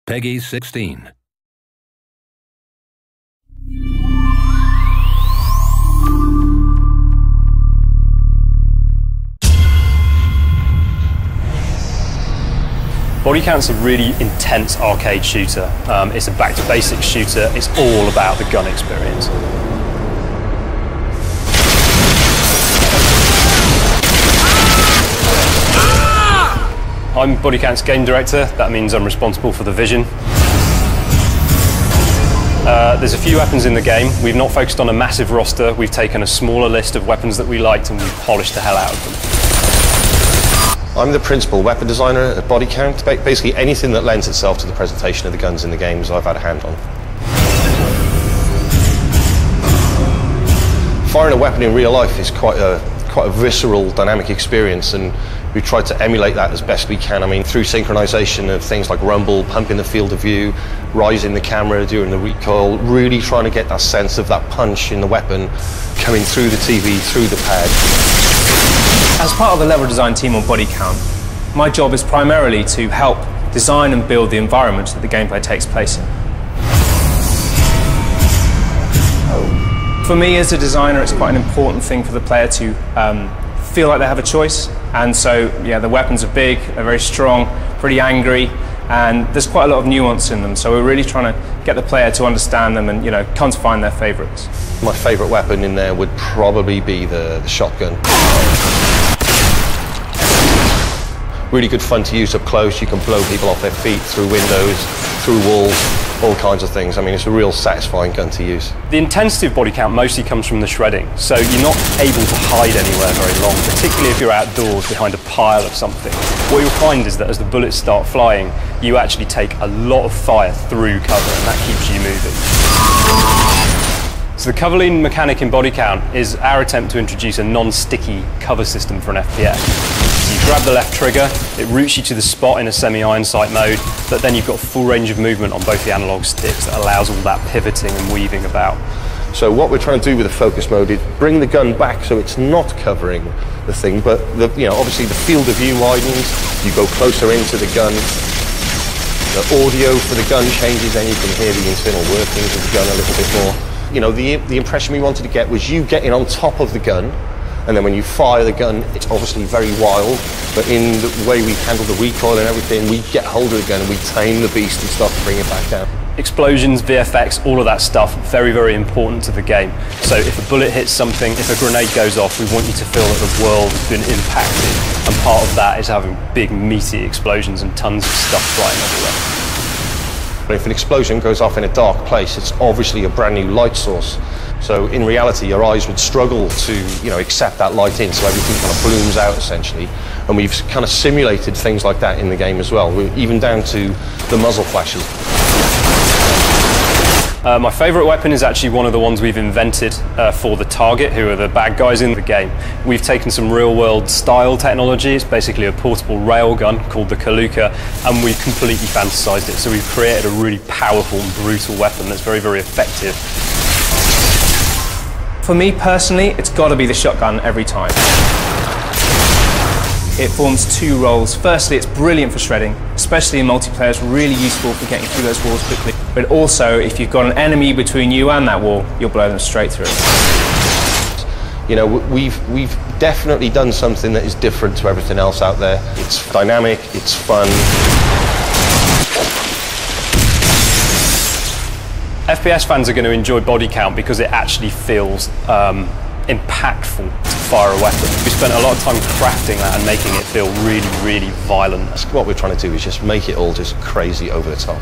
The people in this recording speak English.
Peggy 16. Bodycount's a really intense arcade shooter. It's a back-to-basics shooter. It's all about the gun experience. I'm Bodycount's game director. That means I'm responsible for the vision. There's a few weapons in the game. We've not focused on a massive roster. We've taken a smaller list of weapons that we liked and we've polished the hell out of them. I'm the principal weapon designer at Bodycount. Basically anything that lends itself to the presentation of the guns in the games I've had a hand on. Firing a weapon in real life is quite a visceral, dynamic experience, and we tried to emulate that as best we can. I mean, through synchronization of things like rumble, pumping the field of view, rising the camera during the recoil, really trying to get that sense of that punch in the weapon coming through the TV, through the pad. As part of the level design team on Bodycount, my job is primarily to help design and build the environment that the gameplay takes place in. For me as a designer, it's quite an important thing for the player to feel like they have a choice. And so, yeah, the weapons are big, they're very strong, pretty angry, and there's quite a lot of nuance in them. So we're really trying to get the player to understand them and, come to find their favourites. My favourite weapon in there would probably be the shotgun. Really good fun to use up close. You can blow people off their feet, through windows, through walls, all kinds of things. I mean, it's a real satisfying gun to use. The intensity of Bodycount mostly comes from the shredding, so you're not able to hide anywhere very long, particularly if you're outdoors behind a pile of something. What you'll find is that as the bullets start flying, you actually take a lot of fire through cover, and that keeps you moving. So the cover lean mechanic in Bodycount is our attempt to introduce a non-sticky cover system for an FPS. So you grab the left trigger, it routes you to the spot in a semi-iron sight mode, but then you've got full range of movement on both the analog sticks that allows all that pivoting and weaving about. So what we're trying to do with the focus mode is bring the gun back so it's not covering the thing, but obviously the field of view widens, you go closer into the gun, the audio for the gun changes, and you can hear the internal workings of the gun a little bit more. The impression we wanted to get was you getting on top of the gun, and then when you fire the gun, it's obviously very wild, but in the way we handle the recoil and everything, we get hold of the gun and we tame the beast and start to bring it back down. Explosions, VFX, all of that stuff, very, very important to the game. So if a bullet hits something, if a grenade goes off, we want you to feel that the world has been impacted, and part of that is having big, meaty explosions and tons of stuff flying everywhere. But if an explosion goes off in a dark place, it's obviously a brand new light source. So in reality, your eyes would struggle to, accept that light in, so everything kind of blooms out essentially. And we've kind of simulated things like that in the game as well, even down to the muzzle flashes. My favourite weapon is actually one of the ones we've invented for the target, who are the bad guys in the game. We've taken some real-world style technology. It's basically a portable railgun called the Kaluka, and we've completely fantasised it. So we've created a really powerful and brutal weapon that's very, very effective. For me personally, it's got to be the shotgun every time. It forms two roles. Firstly, it's brilliant for shredding, especially in multiplayer. It's really useful for getting through those walls quickly. But also, if you've got an enemy between you and that wall, you'll blow them straight through. We've definitely done something that is different to everything else out there. It's dynamic, it's fun. FPS fans are going to enjoy Bodycount because it actually feels impactful to fire a weapon. We spent a lot of time crafting that and making it feel really, really violent. What we're trying to do is just make it all just crazy over the top.